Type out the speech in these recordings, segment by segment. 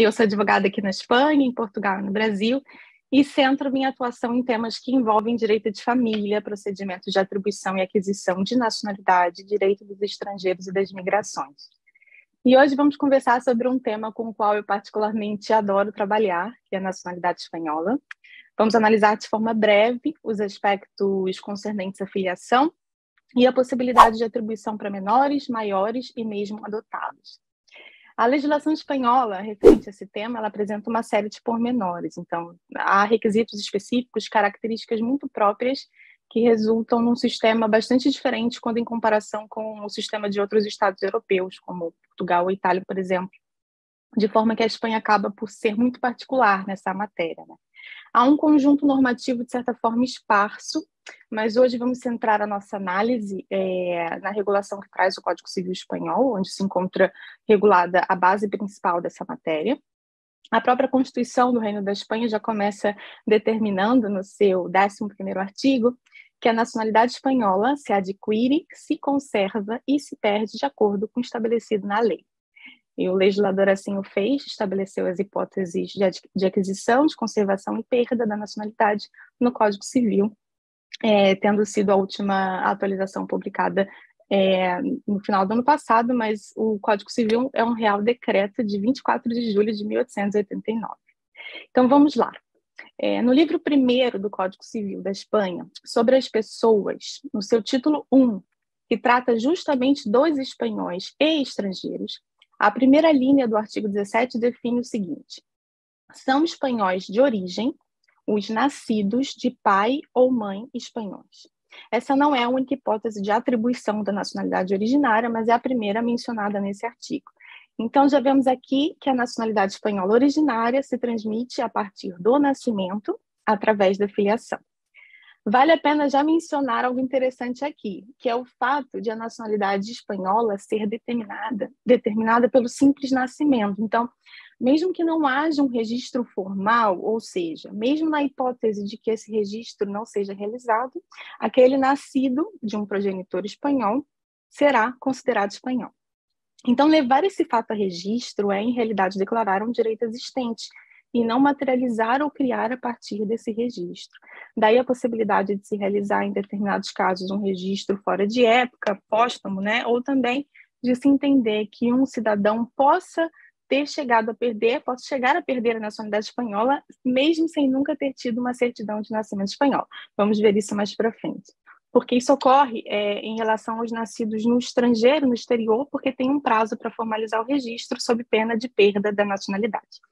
Eu sou advogada aqui na Espanha, em Portugal e no Brasil, e centro minha atuação em temas que envolvem direito de família, procedimentos de atribuição e aquisição de nacionalidade, direito dos estrangeiros e das migrações. E hoje vamos conversar sobre um tema com o qual eu particularmente adoro trabalhar, que é a nacionalidade espanhola. Vamos analisar de forma breve os aspectos concernentes à filiação e a possibilidade de atribuição para menores, maiores e mesmo adotados. A legislação espanhola, referente a esse tema, ela apresenta uma série de pormenores. Então, há requisitos específicos, características muito próprias que resultam num sistema bastante diferente quando em comparação com o sistema de outros estados europeus, como Portugal ou Itália, por exemplo, de forma que a Espanha acaba por ser muito particular nessa matéria, né? Há um conjunto normativo, de certa forma, esparso, mas hoje vamos centrar a nossa análise na regulação que traz o Código Civil Espanhol, onde se encontra regulada a base principal dessa matéria. A própria Constituição do Reino da Espanha já começa determinando no seu 11º artigo que a nacionalidade espanhola se adquire, se conserva e se perde de acordo com o estabelecido na lei. E o legislador assim o fez, estabeleceu as hipóteses de aquisição, de conservação e perda da nacionalidade no Código Civil, tendo sido a última atualização publicada no final do ano passado, mas o Código Civil é um Real Decreto de 24 de julho de 1889. Então vamos lá. No livro 1º do Código Civil da Espanha, sobre as pessoas, no seu título 1, que trata justamente dos espanhóis e estrangeiros, a primeira linha do artigo 17 define o seguinte: são espanhóis de origem os nascidos de pai ou mãe espanhóis. Essa não é a única hipótese de atribuição da nacionalidade originária, mas é a primeira mencionada nesse artigo. Então, já vemos aqui que a nacionalidade espanhola originária se transmite a partir do nascimento, através da filiação. Vale a pena já mencionar algo interessante aqui, que é o fato de a nacionalidade espanhola ser determinada pelo simples nascimento. Então, mesmo que não haja um registro formal, ou seja, mesmo na hipótese de que esse registro não seja realizado, aquele nascido de um progenitor espanhol será considerado espanhol. Então, levar esse fato a registro é, em realidade, declarar um direito existente e não materializar ou criar a partir desse registro. Daí a possibilidade de se realizar, em determinados casos, um registro fora de época, póstumo, né? Ou também de se entender que um cidadão possa chegar a perder a nacionalidade espanhola, mesmo sem nunca ter tido uma certidão de nascimento espanhol. Vamos ver isso mais para frente. Porque isso ocorre em relação aos nascidos no estrangeiro, no exterior, porque tem um prazo para formalizar o registro sob pena de perda da nacionalidade.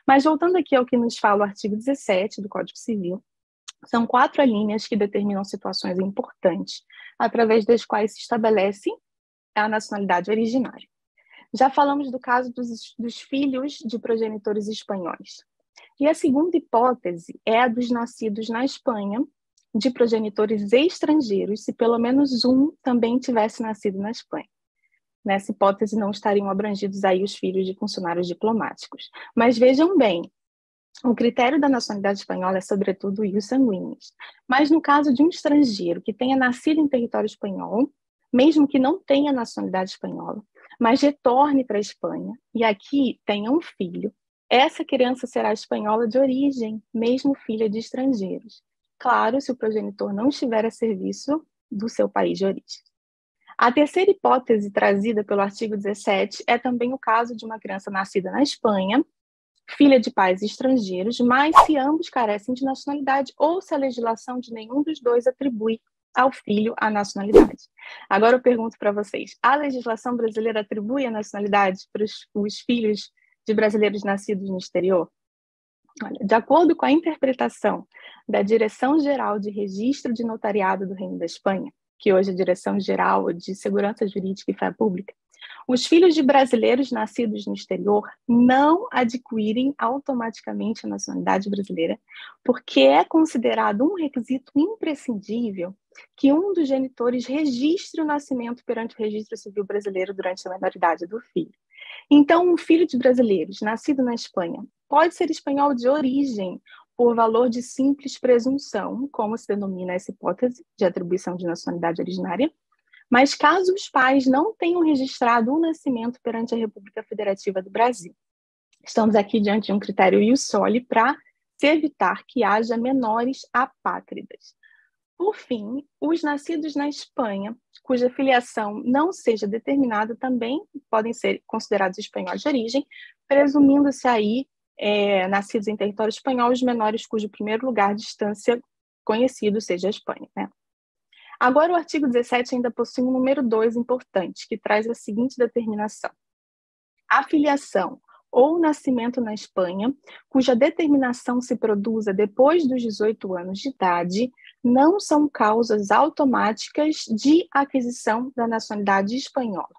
Mas voltando aqui ao que nos fala o artigo 17 do Código Civil, são 4 linhas que determinam situações importantes, através das quais se estabelece a nacionalidade originária. Já falamos do caso dos filhos de progenitores espanhóis. E a segunda hipótese é a dos nascidos na Espanha, de progenitores estrangeiros, se pelo menos um também tivesse nascido na Espanha. Nessa hipótese não estariam abrangidos aí os filhos de funcionários diplomáticos. Mas vejam bem, o critério da nacionalidade espanhola é sobretudo ius sanguinis. Mas no caso de um estrangeiro que tenha nascido em território espanhol, mesmo que não tenha nacionalidade espanhola, mas retorne para a Espanha e aqui tenha um filho, essa criança será espanhola de origem, mesmo filha de estrangeiros. Claro, se o progenitor não estiver a serviço do seu país de origem. A terceira hipótese trazida pelo artigo 17 é também o caso de uma criança nascida na Espanha, filha de pais estrangeiros, mas se ambos carecem de nacionalidade ou se a legislação de nenhum dos dois atribui ao filho a nacionalidade. Agora eu pergunto para vocês, a legislação brasileira atribui a nacionalidade para os filhos de brasileiros nascidos no exterior? Olha, de acordo com a interpretação da Direção-Geral de Registro de Notariado do Reino da Espanha, que hoje é a Direção-Geral de Segurança Jurídica e Fé Pública, os filhos de brasileiros nascidos no exterior não adquirem automaticamente a nacionalidade brasileira, porque é considerado um requisito imprescindível que um dos genitores registre o nascimento perante o Registro Civil Brasileiro durante a menoridade do filho. Então, um filho de brasileiros nascido na Espanha pode ser espanhol de origem por valor de simples presunção, como se denomina essa hipótese de atribuição de nacionalidade originária, mas caso os pais não tenham registrado o nascimento perante a República Federativa do Brasil. Estamos aqui diante de um critério ius soli para se evitar que haja menores apátridas. Por fim, os nascidos na Espanha, cuja filiação não seja determinada, também podem ser considerados espanhóis de origem, presumindo-se aí nascidos em território espanhol, os menores cujo primeiro lugar de distância conhecido seja a Espanha, né? Agora, o artigo 17 ainda possui um número 2 importante, que traz a seguinte determinação. A filiação ou nascimento na Espanha, cuja determinação se produza depois dos 18 anos de idade, não são causas automáticas de aquisição da nacionalidade espanhola.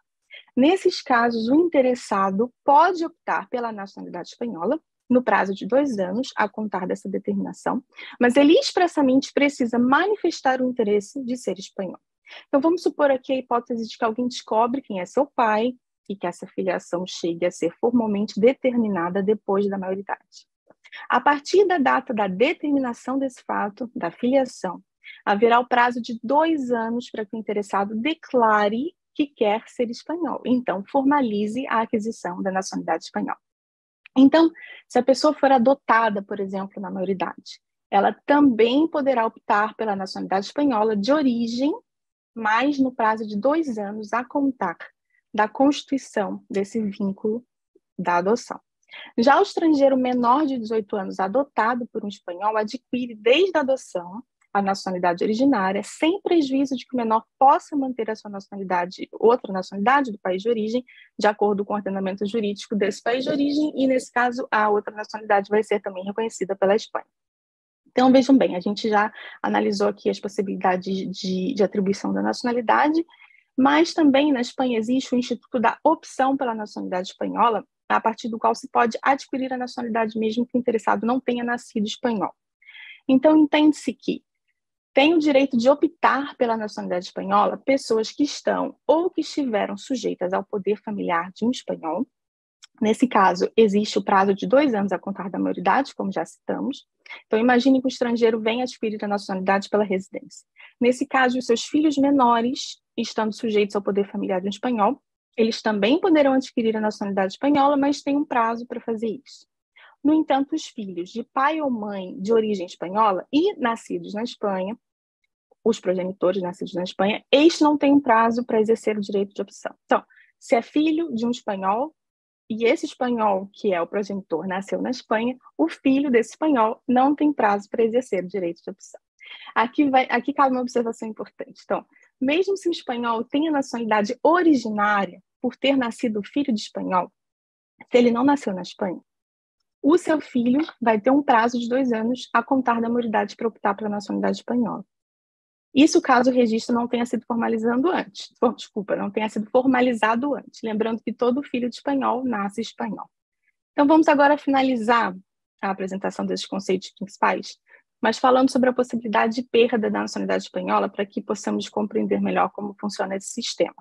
Nesses casos, o interessado pode optar pela nacionalidade espanhola no prazo de 2 anos, a contar dessa determinação, mas ele expressamente precisa manifestar o interesse de ser espanhol. Então, vamos supor aqui a hipótese de que alguém descobre quem é seu pai e que essa filiação chegue a ser formalmente determinada depois da maioridade. A partir da data da determinação desse fato, da filiação, haverá o prazo de 2 anos para que o interessado declare que quer ser espanhol. Então, formalize a aquisição da nacionalidade espanhola. Então, se a pessoa for adotada, por exemplo, na maioridade, ela também poderá optar pela nacionalidade espanhola de origem, mas no prazo de 2 anos a contar da constituição desse vínculo da adoção. Já o estrangeiro menor de 18 anos adotado por um espanhol adquire desde a adoção a nacionalidade originária, sem prejuízo de que o menor possa manter a sua nacionalidade, outra nacionalidade do país de origem, de acordo com o ordenamento jurídico desse país de origem, e nesse caso a outra nacionalidade vai ser também reconhecida pela Espanha. Então, vejam bem, a gente já analisou aqui as possibilidades de atribuição da nacionalidade, mas também na Espanha existe o Instituto da Opção pela Nacionalidade Espanhola, a partir do qual se pode adquirir a nacionalidade mesmo que o interessado não tenha nascido espanhol. Então, entende-se que tem o direito de optar pela nacionalidade espanhola pessoas que estão ou que estiveram sujeitas ao poder familiar de um espanhol. Nesse caso, existe o prazo de 2 anos a contar da maioridade, como já citamos. Então, imagine que o estrangeiro venha adquirir a nacionalidade pela residência. Nesse caso, os seus filhos menores, estando sujeitos ao poder familiar de um espanhol, eles também poderão adquirir a nacionalidade espanhola, mas tem um prazo para fazer isso. No entanto, os filhos de pai ou mãe de origem espanhola e nascidos na Espanha, os progenitores nascidos na Espanha, estes não têm um prazo para exercer o direito de opção. Então, se é filho de um espanhol, e esse espanhol, que é o progenitor, nasceu na Espanha, o filho desse espanhol não tem prazo para exercer o direito de opção. Aqui cabe uma observação importante. Então, mesmo se o espanhol tem a nacionalidade originária, por ter nascido filho de espanhol, se ele não nasceu na Espanha, o seu filho vai ter um prazo de 2 anos a contar da maioridade para optar pela nacionalidade espanhola. Isso caso o registro não tenha sido não tenha sido formalizado antes, lembrando que todo filho de espanhol nasce espanhol. Então, vamos agora finalizar a apresentação desses conceitos principais, mas falando sobre a possibilidade de perda da nacionalidade espanhola para que possamos compreender melhor como funciona esse sistema.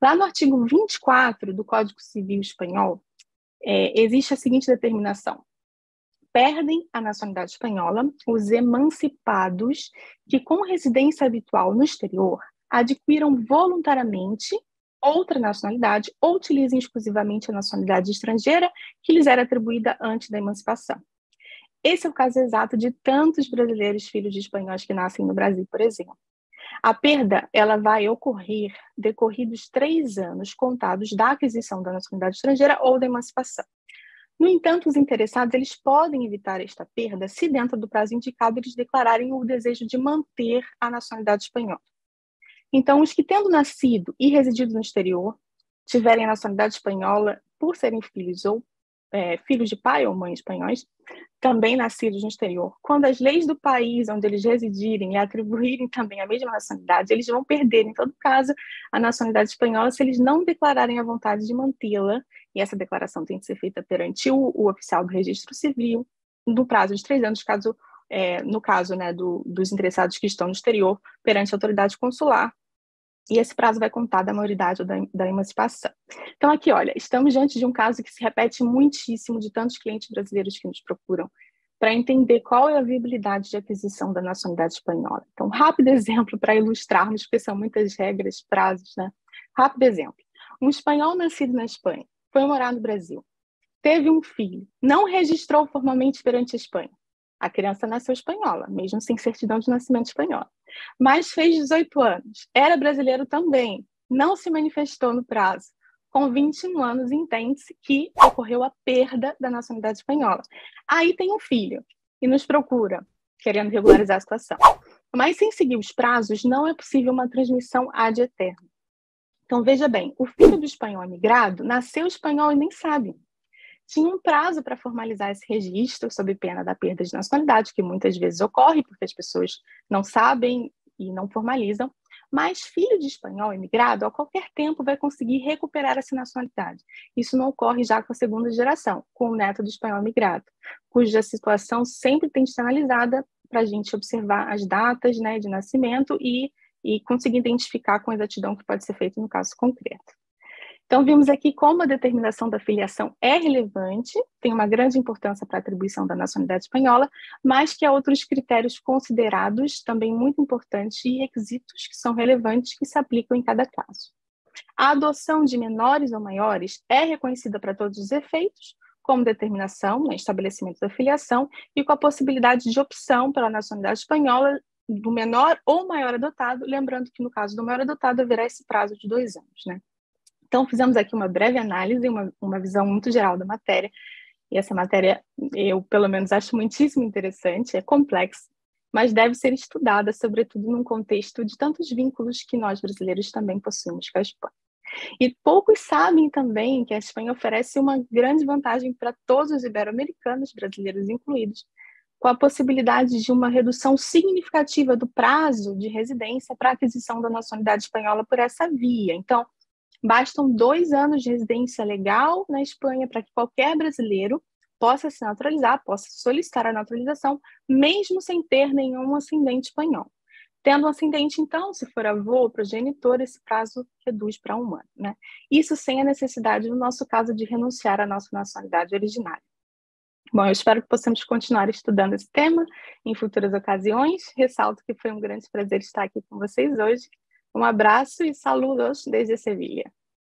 Lá no artigo 24 do Código Civil Espanhol, existe a seguinte determinação. Perdem a nacionalidade espanhola os emancipados que, com residência habitual no exterior, adquiram voluntariamente outra nacionalidade ou utilizem exclusivamente a nacionalidade estrangeira que lhes era atribuída antes da emancipação. Esse é o caso exato de tantos brasileiros filhos de espanhóis que nascem no Brasil, por exemplo. A perda ela vai ocorrer decorridos 3 anos contados da aquisição da nacionalidade estrangeira ou da emancipação. No entanto, os interessados eles podem evitar esta perda se, dentro do prazo indicado, eles declararem o desejo de manter a nacionalidade espanhola. Então, os que, tendo nascido e residido no exterior, tiverem a nacionalidade espanhola por serem filhos ou filhos de pai ou mãe espanhóis, também nascidos no exterior, quando as leis do país onde eles residirem e atribuírem também a mesma nacionalidade, eles vão perder, em todo caso, a nacionalidade espanhola se eles não declararem a vontade de mantê-la, e essa declaração tem que ser feita perante o oficial do registro civil, no prazo de 3 anos, no caso dos interessados que estão no exterior, perante a autoridade consular, e esse prazo vai contar da maioridade ou da emancipação. Então, aqui, olha, estamos diante de um caso que se repete muitíssimo de tantos clientes brasileiros que nos procuram para entender qual é a viabilidade de aquisição da nacionalidade espanhola. Então, rápido exemplo para ilustrarmos, porque são muitas regras, prazos, né? Rápido exemplo. Um espanhol nascido na Espanha foi morar no Brasil. teve um filho, não registrou formalmente perante a Espanha. A criança nasceu espanhola, mesmo sem certidão de nascimento espanhola. Mas fez 18 anos, era brasileiro também, não se manifestou no prazo. Com 21 anos, entende-se que ocorreu a perda da nacionalidade espanhola. Aí tem um filho e nos procura, querendo regularizar a situação. Mas sem seguir os prazos, não é possível uma transmissão ad eterno. Então, veja bem, o filho do espanhol imigrado nasceu espanhol e nem sabe. Tinha um prazo para formalizar esse registro, sob pena da perda de nacionalidade, que muitas vezes ocorre, porque as pessoas não sabem e não formalizam. Mas filho de espanhol imigrado, a qualquer tempo, vai conseguir recuperar essa nacionalidade. Isso não ocorre já com a segunda geração, com o neto do espanhol imigrado, cuja situação sempre tem de ser analisada para a gente observar as datas, né, de nascimento e conseguir identificar com exatidão o que pode ser feito no caso concreto. Então, vimos aqui como a determinação da filiação é relevante, tem uma grande importância para a atribuição da nacionalidade espanhola, mas que há outros critérios considerados também muito importantes e requisitos que são relevantes que se aplicam em cada caso. A adoção de menores ou maiores é reconhecida para todos os efeitos, como determinação, né, estabelecimento da filiação, e com a possibilidade de opção pela nacionalidade espanhola do menor ou maior adotado, lembrando que no caso do maior adotado haverá esse prazo de 2 anos, né? Então, fizemos aqui uma breve análise, uma visão muito geral da matéria, e essa matéria eu, pelo menos, acho muitíssimo interessante, é complexa, mas deve ser estudada, sobretudo num contexto de tantos vínculos que nós brasileiros também possuímos com a Espanha. E poucos sabem também que a Espanha oferece uma grande vantagem para todos os ibero-americanos, brasileiros incluídos, com a possibilidade de uma redução significativa do prazo de residência para a aquisição da nacionalidade espanhola por essa via. Então, bastam 2 anos de residência legal na Espanha para que qualquer brasileiro possa se naturalizar, possa solicitar a naturalização, mesmo sem ter nenhum ascendente espanhol. Tendo um ascendente, então, se for avô ou progenitor, esse prazo reduz para 1 ano, né? Isso sem a necessidade, no nosso caso, de renunciar à nossa nacionalidade originária. Bom, eu espero que possamos continuar estudando esse tema em futuras ocasiões. Ressalto que foi um grande prazer estar aqui com vocês hoje. Um abraço e saludos desde Sevilha.